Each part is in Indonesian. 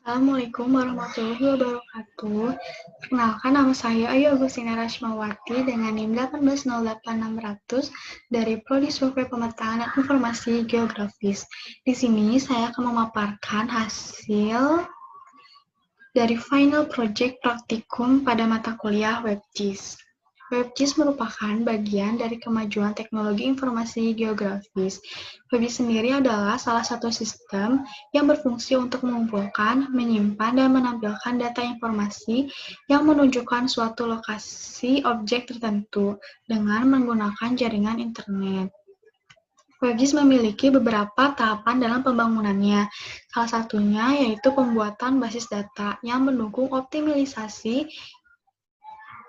Assalamualaikum warahmatullahi wabarakatuh. Perkenalkan, nama saya Ayu Agustina Rashmawati dengan NIM 1808600 dari Prodi Survei Pemetaan dan Informasi Geografis. Di sini saya akan memaparkan hasil dari final project praktikum pada mata kuliah WebGIS. WebGIS merupakan bagian dari kemajuan teknologi informasi geografis. WebGIS sendiri adalah salah satu sistem yang berfungsi untuk mengumpulkan, menyimpan, dan menampilkan data informasi yang menunjukkan suatu lokasi objek tertentu dengan menggunakan jaringan internet. WebGIS memiliki beberapa tahapan dalam pembangunannya. Salah satunya yaitu pembuatan basis data yang mendukung optimalisasi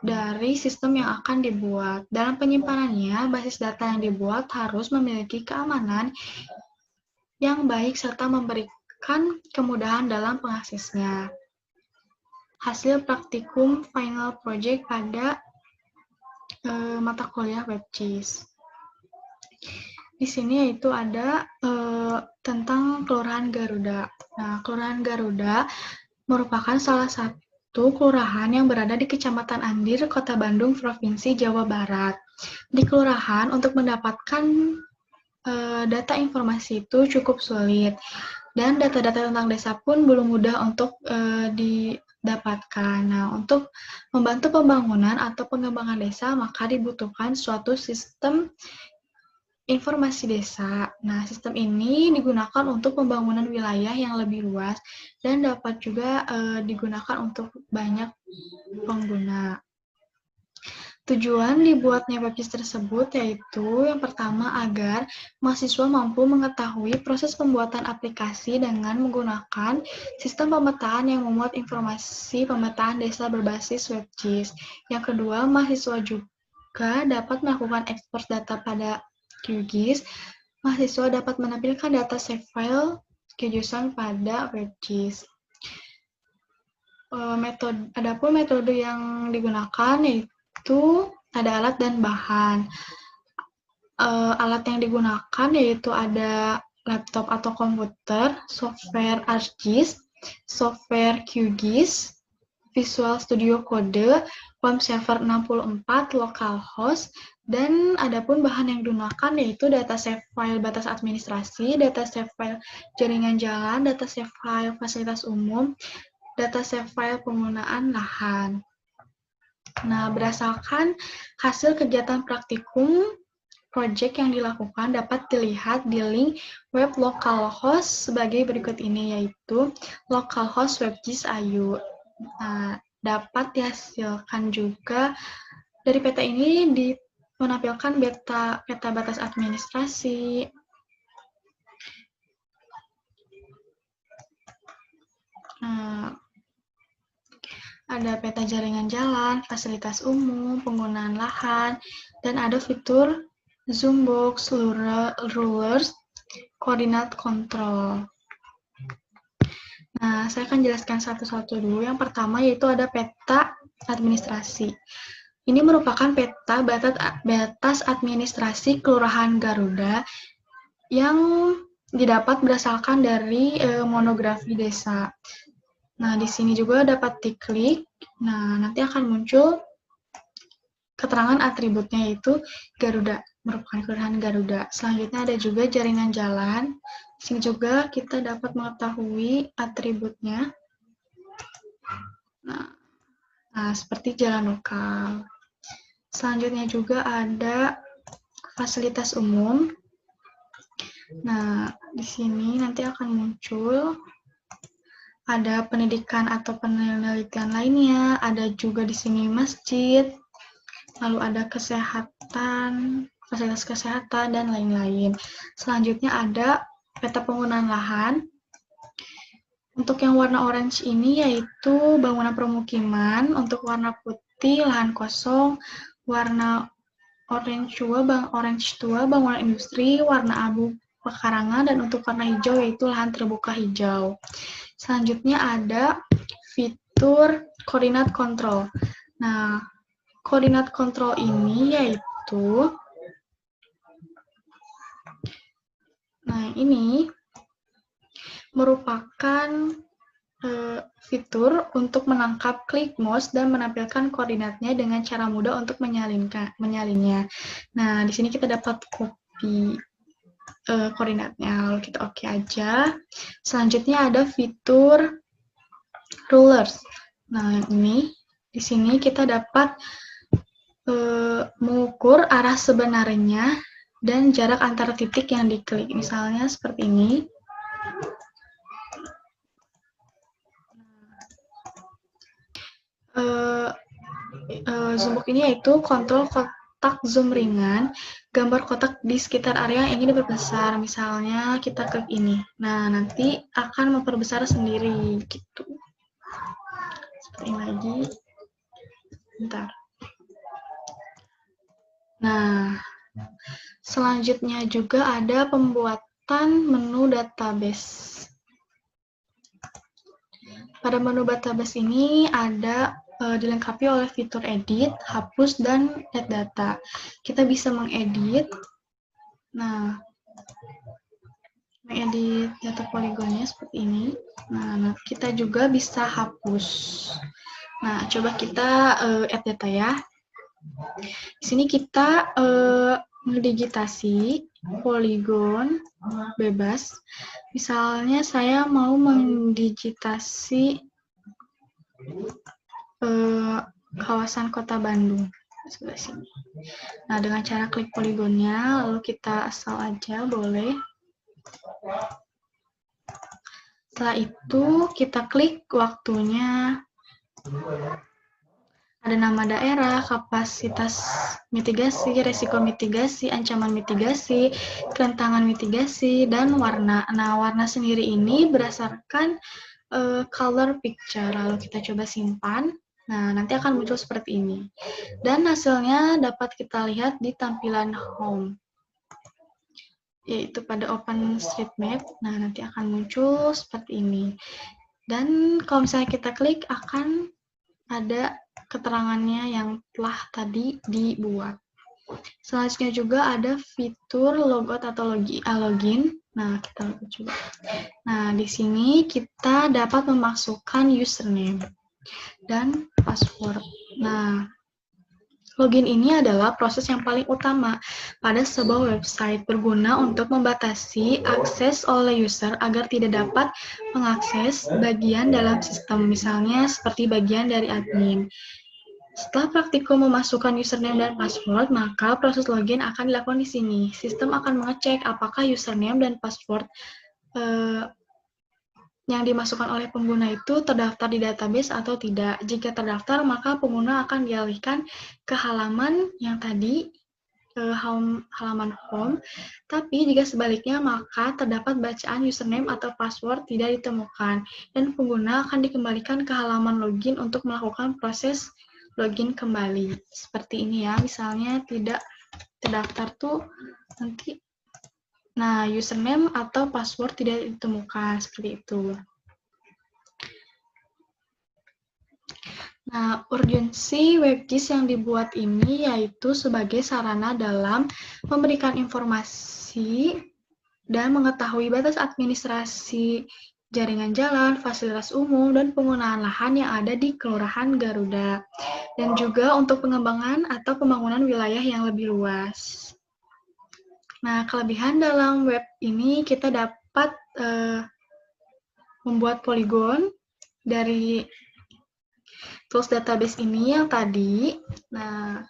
dari sistem yang akan dibuat. Dalam penyimpanannya, basis data yang dibuat harus memiliki keamanan yang baik serta memberikan kemudahan dalam pengaksesnya. Hasil praktikum final project pada mata kuliah WebGIS. Di sini yaitu ada tentang Kelurahan Garuda. Nah, Kelurahan Garuda merupakan salah satu kelurahan yang berada di Kecamatan Andir, Kota Bandung, Provinsi Jawa Barat. Di kelurahan, untuk mendapatkan data informasi itu cukup sulit, dan data-data tentang desa pun belum mudah untuk didapatkan. Nah, untuk membantu pembangunan atau pengembangan desa, maka dibutuhkan suatu sistem informasi desa. Nah, sistem ini digunakan untuk pembangunan wilayah yang lebih luas dan dapat juga digunakan untuk banyak pengguna. Tujuan dibuatnya WebGIS tersebut yaitu yang pertama agar mahasiswa mampu mengetahui proses pembuatan aplikasi dengan menggunakan sistem pemetaan yang memuat informasi pemetaan desa berbasis WebGIS. Yang kedua, mahasiswa juga dapat melakukan ekspor data pada QGIS. Mahasiswa dapat menampilkan data save file QGIS pada WebGIS. Adapun metode yang digunakan yaitu ada alat dan bahan. Alat yang digunakan yaitu ada laptop atau komputer, software ArcGIS, software QGIS, Visual Studio Code, WAM Server 64, localhost, dan adapun bahan yang digunakan yaitu data save file batas administrasi, data save file jaringan jalan, data save file fasilitas umum, data save file penggunaan lahan. Nah, berdasarkan hasil kegiatan praktikum project yang dilakukan dapat dilihat di link web localhost sebagai berikut ini, yaitu localhost WebGIS Ayu. Nah, dapat dihasilkan juga dari peta ini menampilkan peta batas administrasi, ada peta jaringan jalan, fasilitas umum, penggunaan lahan, dan ada fitur zoom box, rulers, koordinat control. Nah, saya akan jelaskan satu-satu dulu. Yang pertama yaitu ada peta administrasi. Ini merupakan peta batas administrasi Kelurahan Garuda yang didapat berdasarkan dari monografi desa. Nah, di sini juga dapat diklik. Nah, nanti akan muncul keterangan atributnya yaitu Garuda, merupakan Kelurahan Garuda. Selanjutnya ada juga jaringan jalan. Di sini juga kita dapat mengetahui atributnya. Nah, seperti jalan lokal. Selanjutnya juga ada fasilitas umum. Nah, di sini nanti akan muncul ada pendidikan atau penelitian lainnya, ada juga di sini masjid, lalu ada kesehatan, fasilitas kesehatan, dan lain-lain. Selanjutnya ada peta penggunaan lahan. Untuk yang warna orange ini yaitu bangunan permukiman, untuk warna putih lahan kosong, warna orange tua bangunan industri, warna abu pekarangan, dan untuk warna hijau yaitu lahan terbuka hijau. Selanjutnya ada fitur koordinat kontrol. Nah, koordinat kontrol ini yaitu, ini merupakan fitur untuk menangkap klik mouse dan menampilkan koordinatnya dengan cara mudah untuk menyalinnya. Nah, di sini kita dapat copy koordinatnya, lalu kita oke aja. Selanjutnya ada fitur rulers. Nah, ini di sini kita dapat mengukur arah sebenarnya dan jarak antara titik yang diklik. Misalnya seperti ini. Zoom box ini yaitu kontrol kotak zoom ringan, gambar kotak di sekitar area yang ingin diperbesar. Misalnya kita klik ini. Nah, nanti akan memperbesar sendiri gitu. Seperti ini lagi. Bentar. Nah, selanjutnya juga ada pembuatan menu database. Pada menu database ini ada dilengkapi oleh fitur edit, hapus, dan add data. Kita bisa mengedit. Nah, mengedit data poligonnya seperti ini. Nah, kita juga bisa hapus. Nah, coba kita add data ya. Di sini kita mendigitasi poligon bebas. Misalnya saya mau mendigitasi kawasan Kota Bandung. Sebelah sini. Nah, dengan cara klik poligonnya, lalu kita asal aja boleh. Setelah itu kita klik waktunya. Ada nama daerah, kapasitas mitigasi, resiko mitigasi, ancaman mitigasi, kerentangan mitigasi, dan warna. Nah, warna sendiri ini berdasarkan color picture. Lalu kita coba simpan. Nah, nanti akan muncul seperti ini. Dan hasilnya dapat kita lihat di tampilan home, yaitu pada OpenStreetMap. Nah, nanti akan muncul seperti ini. Dan kalau misalnya kita klik, akan ada keterangannya yang telah tadi dibuat. Selanjutnya juga ada fitur logout atau login. Nah, kita coba. Nah, di sini kita dapat memasukkan username dan password. Nah, login ini adalah proses yang paling utama pada sebuah website, berguna untuk membatasi akses oleh user agar tidak dapat mengakses bagian dalam sistem, misalnya seperti bagian dari admin. Setelah praktikum memasukkan username dan password, maka proses login akan dilakukan di sini. Sistem akan mengecek apakah username dan password yang dimasukkan oleh pengguna itu terdaftar di database atau tidak. Jika terdaftar, maka pengguna akan dialihkan ke halaman yang tadi, halaman home. Tapi jika sebaliknya, maka terdapat bacaan username atau password tidak ditemukan, dan pengguna akan dikembalikan ke halaman login untuk melakukan proses login kembali. Seperti ini ya, misalnya tidak terdaftar tuh nanti. Nah, username atau password tidak ditemukan, seperti itu. Nah, urgensi WebGIS yang dibuat ini yaitu sebagai sarana dalam memberikan informasi dan mengetahui batas administrasi jaringan jalan, fasilitas umum, dan penggunaan lahan yang ada di Kelurahan Garuda. Dan juga untuk pengembangan atau pembangunan wilayah yang lebih luas. Nah, kelebihan dalam web ini kita dapat membuat poligon dari tools database ini yang tadi. Nah,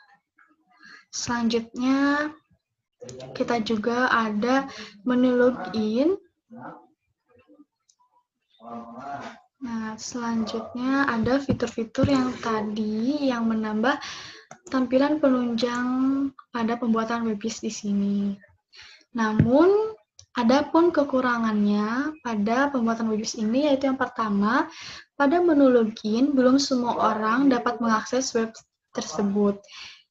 selanjutnya kita juga ada menu login. Nah, selanjutnya ada fitur-fitur yang tadi yang menambah tampilan penunjang pada pembuatan WebGIS di sini. Namun, ada pun kekurangannya pada pembuatan WebGIS ini, yaitu yang pertama, pada menu login, belum semua orang dapat mengakses web tersebut.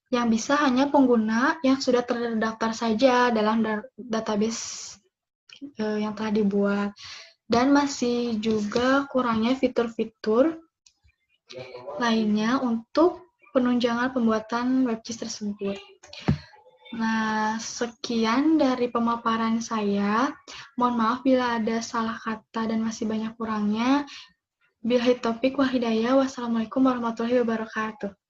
Yang bisa hanya pengguna yang sudah terdaftar saja dalam database yang telah dibuat. Dan masih juga kurangnya fitur-fitur lainnya untuk penunjangan pembuatan WebGIS tersebut. Nah, sekian dari pemaparan saya. Mohon maaf bila ada salah kata dan masih banyak kurangnya. Billahi taufiq wal hidayah. Wassalamualaikum warahmatullahi wabarakatuh.